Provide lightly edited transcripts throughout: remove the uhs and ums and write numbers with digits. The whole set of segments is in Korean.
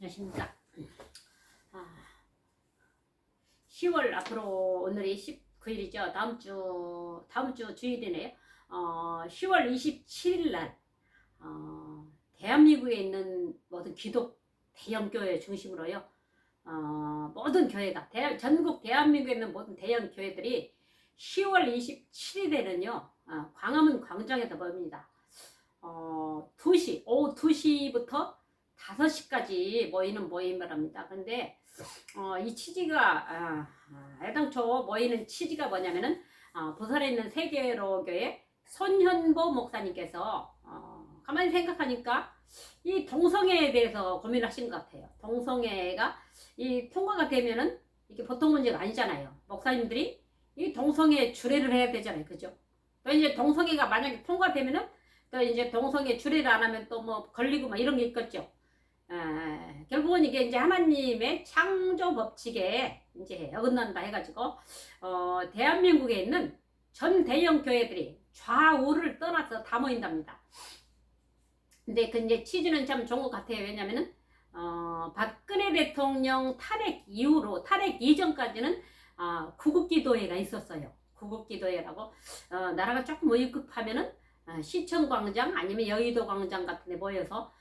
안녕하십니까. 10월 앞으로 오늘이 19일이죠. 다음 주 주일이네요. 10월 27일 날 대한민국에 있는 모든 기독 대형 교회 중심으로요. 모든 교회가 전국 대한민국에 있는 모든 대형 교회들이 10월 27일에는요. 광화문 광장에서 모입니다. 오후 2시부터 5시까지 모이는 모임을 합니다. 그런데 이 취지가 애당초 모이는 취지가 뭐냐면은 부산에 있는 세계로교회 손현보 목사님께서 가만히 생각하니까 이 동성애에 대해서 고민하신 것 같아요. 동성애가 이 통과가 되면은 이게 보통 문제가 아니잖아요. 목사님들이 이 동성애 주례를 해야 되잖아요. 그죠? 또 이제 동성애가 만약에 통과되면은 또 이제 동성애 주례를 안 하면 또 뭐 걸리고 막 이런 게 있겠죠. 결국은 이게 이제 하나님의 창조 법칙에 이제 어긋난다 해가지고 대한민국에 있는 전 대형 교회들이 좌우를 떠나서 다 모인답니다. 근데 그 이제 취지는 참 좋은 것 같아요. 왜냐면은 박근혜 대통령 탄핵 이전까지는 구국기도회가 있었어요. 구국기도회라고 나라가 조금 위급하면은 시청광장 아니면 여의도광장 같은 데 모여서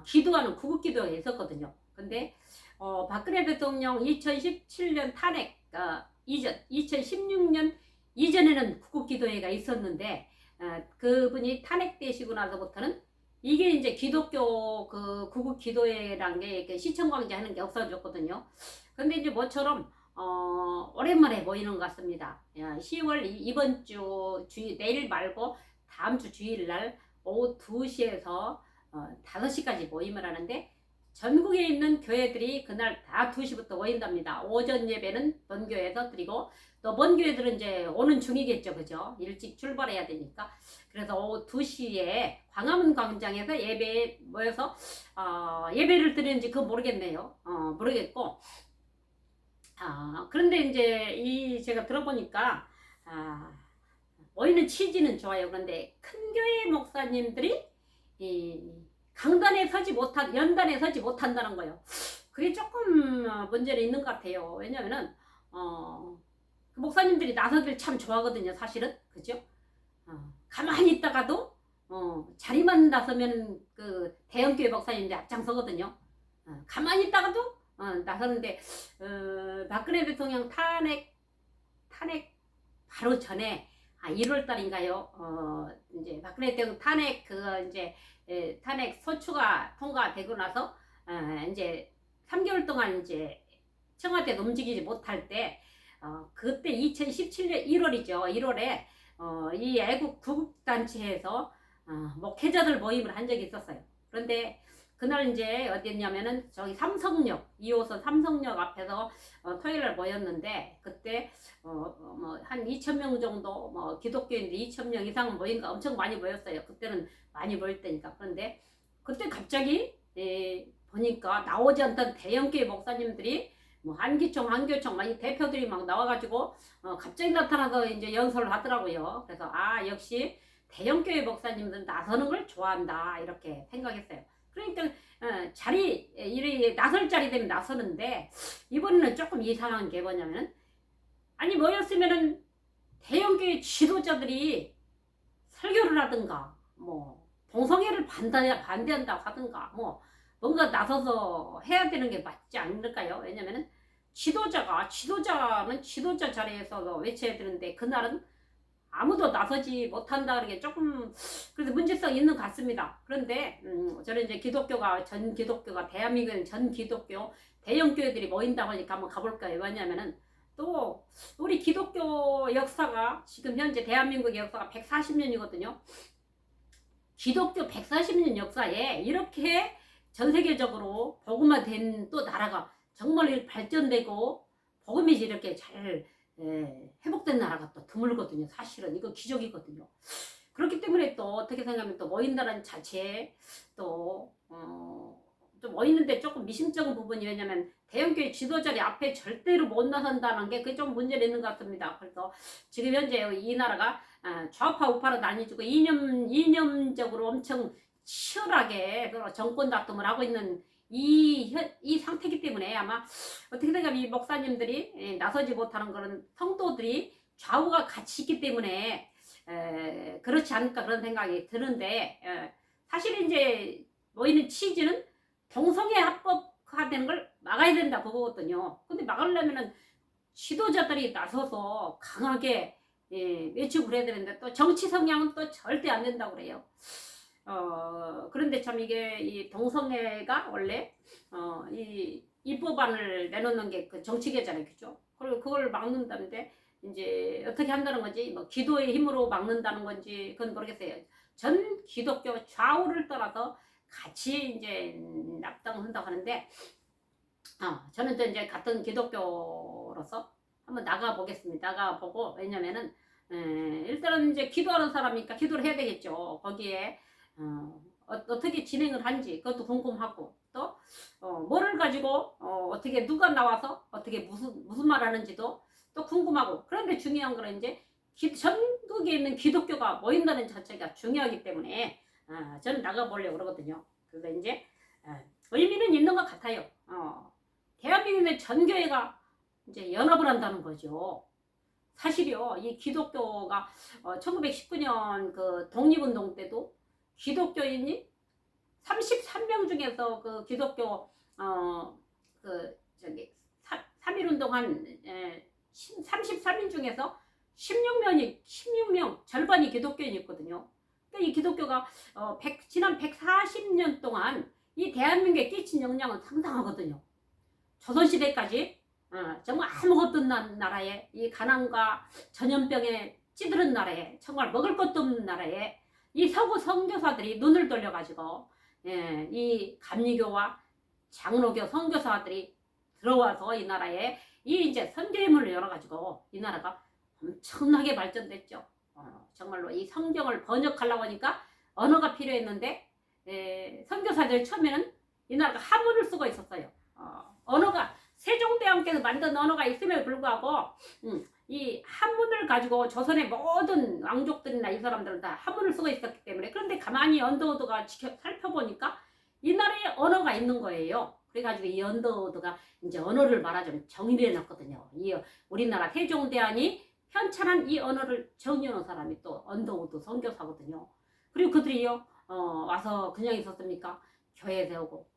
기도하는 구국기도회가 있었거든요. 근데 박근혜 대통령 2017년 탄핵 이전 2016년 이전에는 구국기도회가 있었는데 그분이 탄핵되시고 나서부터는 이게 이제 기독교 그 구국기도회란 게 시청광장 하는 게 없어졌거든요. 근데 이제 모처럼 오랜만에 모이는 것 같습니다. 10월 이번 주 내일 말고 다음 주 주일날 오후 2시에서 5시까지 모임을 하는데 전국에 있는 교회들이 그날 다 2시부터 모인답니다. 오전 예배는 본교회에서 드리고 또 먼 교회들은 이제 오는 중이겠죠. 그죠? 일찍 출발해야 되니까. 그래서 오후 2시에 광화문 광장에서 예배에 모여서 예배를 드리는지 그건 모르겠네요. 모르겠고 그런데 이제 제가 들어보니까 모이는 취지는 좋아요. 그런데 큰 교회 목사님들이 연단에 서지 못한다는 거예요. 그게 조금 문제는 있는 것 같아요. 왜냐면은 그 목사님들이 나서길 참 좋아하거든요. 사실은 그죠? 가만히 있다가도 자리만 나서면 그 대형교회 목사님들 앞장서거든요. 가만히 있다가도 나서는데 박근혜 대통령 탄핵 바로 전에 1월 달인가요? 이제 박근혜 대통령 탄핵 탄핵 소추가 통과되고 나서 이제 3개월 동안 이제 청와대도 움직이지 못할 때 그때 2017년 1월이죠. 1월에 이 애국 구국단체에서 목회자들 모임을 한 적이 있었어요. 그런데 그날 이제 어디였냐면은 저기 2호선 삼성역 앞에서 토요일날 모였는데 그때 한 2,000명 정도 기독교인들 2,000명 이상 모인가 엄청 많이 모였어요. 그때는 많이 모일 때니까. 그런데 그때 갑자기 보니까 나오지 않던 대형교회 목사님들이 한기총 막 이 대표들이 막 나와가지고 갑자기 나타나서 이제 연설을 하더라고요. 그래서 역시 대형교회 목사님들은 나서는 걸 좋아한다 이렇게 생각했어요. 그러니까 이래 나설 자리 되면 나서는데 이번에는 조금 이상한 게 뭐냐면 모였으면은 대형교회 지도자들이 설교를 하든가 동성애를 반대한다고 하든가 뭔가 나서서 해야 되는 게 맞지 않을까요? 왜냐면은 지도자는 지도자 자리에서 외쳐야 되는데 그날은 아무도 나서지 못한다는 게 조금 그래서 문제성이 있는 것 같습니다. 그런데 저는 이제 전 기독교가 대한민국의 전 기독교 대형 교회들이 모인다고 하니까 한번 가볼까요? 왜냐면은 또 우리 기독교 역사가 지금 현재 대한민국의 역사가 140년이거든요. 기독교 140년 역사에 이렇게 전 세계적으로 복음화된 또 나라가 정말 발전되고 복음이 이렇게 잘 회복된 나라가 또 드물거든요. 사실은 이거 기적이거든요. 그렇기 때문에 또 어떻게 생각하면 또 모인다는 자체 또 좀 모이는데 조금 미심쩍은 부분이 왜냐면 대형교회 지도자리 앞에 절대로 못 나선다는 게 그게 좀 문제가 있는 것 같습니다. 그래서 지금 현재 이 나라가 좌파 우파로 나뉘어지고 이념적으로 엄청 치열하게 정권 다툼을 하고 있는 이 상태이기 때문에 아마 어떻게든가 이 목사님들이 나서지 못하는 그런 성도들이 좌우가 같이 있기 때문에 그렇지 않을까 그런 생각이 드는데 사실 이제 모이는 취지는 동성애 합법화되는 걸 막아야 된다 그거거든요. 근데 막으려면은 지도자들이 나서서 강하게 외치고 그래야 되는데 또 정치 성향은 또 절대 안 된다고 그래요. 그런데 참 이게 이 동성애가 원래 이 입법안을 내놓는 게 그 정치계잖아요, 그죠? 그리고 그걸 막는다는데 이제 어떻게 한다는 건지 뭐 기도의 힘으로 막는다는 건지 그건 모르겠어요. 전 기독교 좌우를 떠나서 같이 이제 납당한다고 하는데 저는 또 이제 같은 기독교로서 한번 나가 보겠습니다. 나가 보고 왜냐면은 일단은 이제 기도하는 사람이니까 기도를 해야 되겠죠. 거기에 어떻게 진행을 하는지 그것도 궁금하고 또 뭐를 가지고 어떻게 누가 나와서 어떻게 무슨 말 하는지도 또 궁금하고 그런데 중요한 거는 이제 전국에 있는 기독교가 모인다는 자체가 중요하기 때문에 저는 나가보려고 그러거든요. 그래서 이제 의미는 있는 것 같아요. 대한민국의 전교회가 이제 연합을 한다는 거죠. 사실요, 이 기독교가 1919년 그 독립운동 때도 기독교인이 33명 중에서 그 기독교 그 저기 3.1운동 한 33인 중에서 16명 절반이 기독교인이었거든요. 그러니까 이 기독교가 지난 140년 동안 이 대한민국에 끼친 영향은 상당하거든요. 조선시대까지 정말 아무것도 없는 나라에 이 가난과 전염병에 찌들은 나라에 정말 먹을 것도 없는 나라에 이 서구 선교사들이 눈을 돌려가지고 이 감리교와 장로교 선교사들이 들어와서 이 나라에 이 이제 선교임을 열어가지고 이 나라가 엄청나게 발전됐죠. 정말로 이 성경을 번역하려고 하니까 언어가 필요했는데 선교사들 처음에는 이 나라가 한문을 쓰고 있었어요. 언어가 세종대왕께서 만든 언어가 있음에도 불구하고 이 한문을 가지고 조선의 모든 왕족들이나 이 사람들은 다 한문을 쓰고 있었기 때문에 그런데 가만히 언더우드가 살펴보니까 이 나라에 언어가 있는 거예요. 그래가지고 이 언더우드가 이제 언어를 말하자면 정의를 해놨거든요. 이 우리나라 세종대왕이 편찬한 이 언어를 정의해놓은 사람이 또 언더우드 선교사거든요. 그리고 그들이요 와서 그냥 있었습니까? 교회 세우고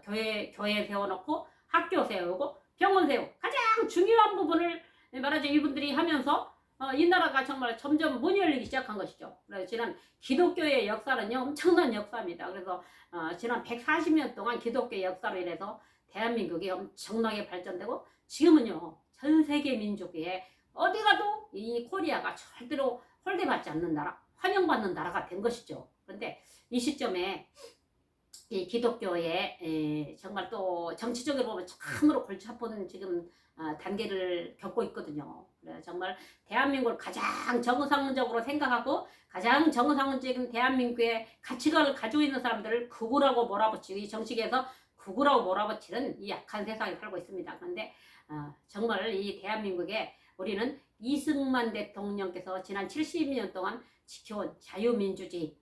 교회 세워놓고 학교 세우고 병원 세우고 가장 중요한 부분을 말하자면 이분들이 하면서 이 나라가 정말 점점 문이 열리기 시작한 것이죠. 그래서 지난 기독교의 역사는요 엄청난 역사입니다. 그래서 지난 140년 동안 기독교의 역사로 인해서 대한민국이 엄청나게 발전되고 지금은요 전 세계 민족에 어디 가도 이 코리아가 절대로 홀대받지 않는 나라, 환영받는 나라가 된 것이죠. 그런데 이 시점에 이 기독교에 정말 또 정치적으로 보면 참으로 골치 아픈 지금 단계를 겪고 있거든요. 그래서 정말 대한민국을 가장 정상적으로 생각하고 가장 정상적인 대한민국의 가치관을 가지고 있는 사람들을 극우라고 몰아붙이고 이 정치계에서 극우라고 몰아붙이는 이 약한 세상에 살고 있습니다. 그런데 정말 이 대한민국에 우리는 이승만 대통령께서 지난 70년 동안 지켜온 자유민주주의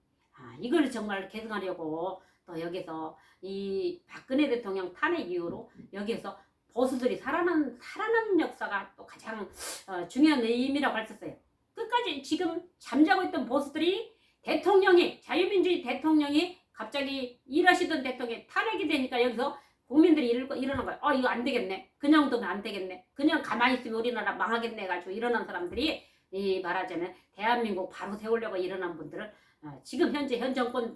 이걸 정말 계승하려고 또 여기서 이 박근혜 대통령 탄핵 이후로 여기에서 보수들이 살아난 역사가 또 가장 중요한 의미라고 할 수 있어요. 끝까지 지금 잠자고 있던 보수들이 자유민주주의 대통령이 갑자기 일하시던 대통령이 탄핵이 되니까 여기서 국민들이 일어난 거예요. 이거 안 되겠네. 그냥 두면 안 되겠네. 그냥 가만히 있으면 우리나라 망하겠네 가지고 일어난 사람들이 이 말하자면 대한민국 바로 세우려고 일어난 분들을 지금 현재 현 정권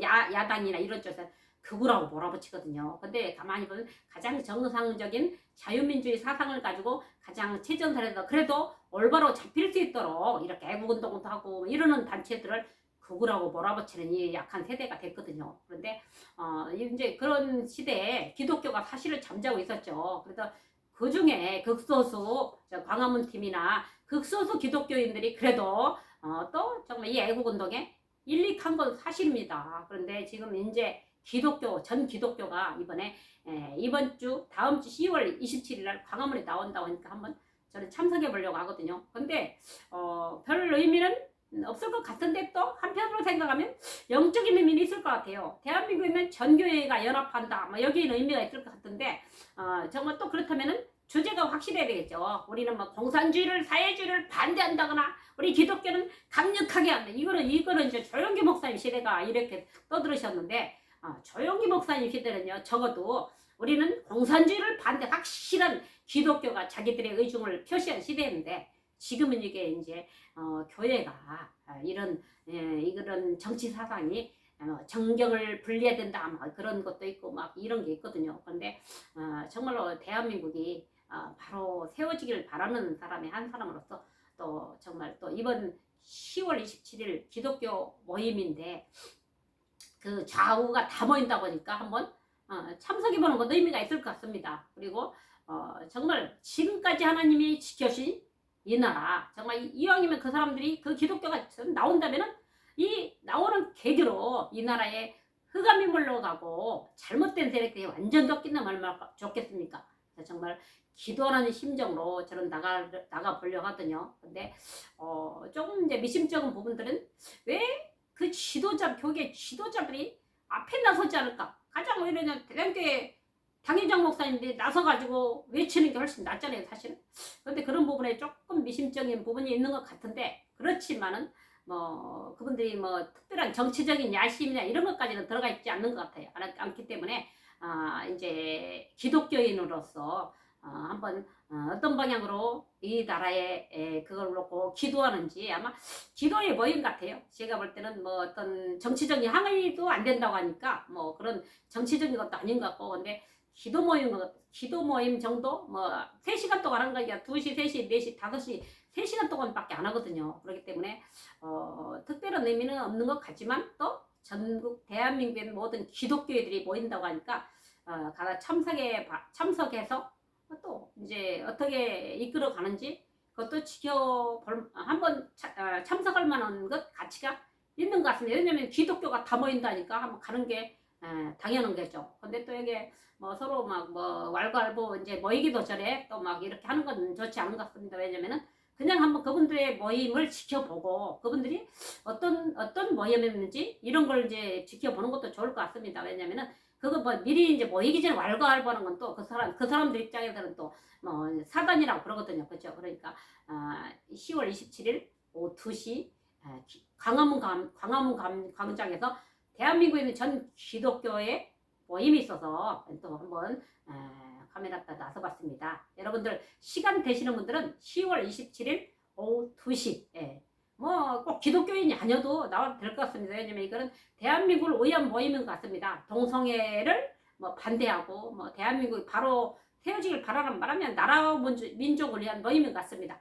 야당이나 이런 쪽에서 극우라고 몰아붙이거든요. 근데 가만히 보면 가장 정상적인 자유민주주의 사상을 가지고 가장 최전선에서 그래도 올바로 잡힐 수 있도록 이렇게 애국운동도 하고 이러는 단체들을 극우라고 몰아붙이는 이 약한 세대가 됐거든요. 그런데 이제 그런 시대에 기독교가 사실을 잠자고 있었죠. 그래서 그 중에 극소수 광화문 팀이나 극소수 기독교인들이 그래도 또 정말 이 애국운동에 일릭한 건 사실입니다. 그런데 지금 이제 전 기독교가 이번 주 다음 주 10월 27일 날 광화문에 나온다고 하니까 한번 저는 참석해 보려고 하거든요. 근데 별 의미는 없을 것 같은데 또 한편으로 생각하면 영적인 의미는 있을 것 같아요. 대한민국에는 전교회가 연합한다. 뭐 여기에는 의미가 있을 것 같은데 정말 또 그렇다면은 주제가 확실해야 되겠죠. 우리는 뭐 공산주의를 사회주의를 반대한다거나 우리 기독교는 강력하게 한다. 이거는 이제 조영기 목사님 시대가 이렇게 떠들으셨는데 조영기 목사님 시대는요 적어도 우리는 공산주의를 반대 확실한 기독교가 자기들의 의중을 표시한 시대인데 지금은 이게 이제 교회가 이런 정치 사상이 정경을 분리해야 된다 막 그런 것도 있고 막 이런 게 있거든요. 그런데 정말로 대한민국이 바로 세워지길 바라는 사람의 한 사람으로서 또 정말 또 이번 10월 27일 기독교 모임인데 그 좌우가 다 모인다고 하니까 한번 참석해보는 것도 의미가 있을 것 같습니다. 그리고 정말 지금까지 하나님이 지켜주신 이 나라 정말 이왕이면 그 사람들이 그 기독교가 나온다면은 이 나오는 계기로 이 나라에 흑암이 물러가고 잘못된 세력들이 완전 꺾이면 얼마나 좋겠습니까? 정말 기도하는 심정으로 저는 나가 보려고 하거든요. 근데 조금 이제 미심쩍은 부분들은 왜 그 교계 지도자들이 앞에 나서지 않을까? 가장 오히려 대형교회 당회장 목사님들이 나서가지고 외치는 게 훨씬 낫잖아요, 사실은. 그런데 그런 부분에 조금 미심적인 부분이 있는 것 같은데 그렇지만은 뭐 그분들이 뭐 특별한 정치적인 야심이나 이런 것까지는 들어가 있지 않는 것 같아요. 않기 때문에 이제 기독교인으로서 한번 어떤 방향으로 이 나라에 그걸 놓고 기도하는지 아마 기도의 모임 같아요. 제가 볼 때는 뭐 어떤 정치적인 항의도 안 된다고 하니까 뭐 그런 정치적인 것도 아닌 것 같고 근데 기도 모임 정도 뭐 3시간 동안 하는 거니까 2시, 3시, 4시, 5시 3시간 동안밖에 안 하거든요. 그렇기 때문에 특별한 의미는 없는 것 같지만 또 전국 대한민국의 모든 기독교인들이 모인다고 하니까 가다 참석해서 또 이제 어떻게 이끌어 가는지 그것도 한번 참석할 만한 것 가치가 있는 것 같습니다. 왜냐면 기독교가 다 모인다니까 한번 가는 게 당연한 거죠. 근데 또 이게 뭐 서로 막 뭐 왈가왈부 이제 모이기도 전에 또 막 이렇게 하는 건 좋지 않은 것 같습니다. 왜냐면은 그냥 한번 그분들의 모임을 지켜보고 그분들이 어떤 모임이었는지 이런 걸 이제 지켜보는 것도 좋을 것 같습니다. 왜냐면은 그거 뭐 미리 이제 모이기 전에 왈가왈부하는 건 또 그 사람들 입장에서는 또 뭐 사단이라고 그러거든요. 그렇죠? 그러니까 10월 27일 오후 2시 광화문 광장에서 대한민국에 있는 전 기독교의 모임이 있어서 또 한번 카메라가 나서봤습니다. 여러분들 시간 되시는 분들은 10월 27일 오후 2시 뭐 꼭 기독교인이 아니어도 나와도 될 것 같습니다. 왜냐면 이거는 대한민국을 위한 모임인 것 같습니다. 동성애를 뭐 반대하고 뭐 대한민국이 바로 세워지길 바라는 말하면 나라 민족을 위한 모임인 것 같습니다.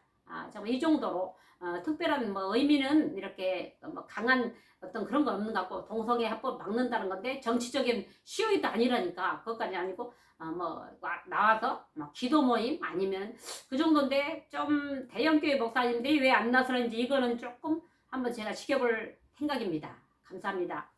정말 이 정도로 특별한 뭐 의미는 이렇게 뭐 강한 어떤 그런 건 없는 것 같고 동성애 합법 막는다는 건데 정치적인 시위도 아니라니까 그것까지 아니고 뭐 나와서 뭐 기도 모임 아니면 그 정도인데 좀 대형교회 목사님들이 왜 안 나서는지 이거는 조금 한번 제가 지켜볼 생각입니다. 감사합니다.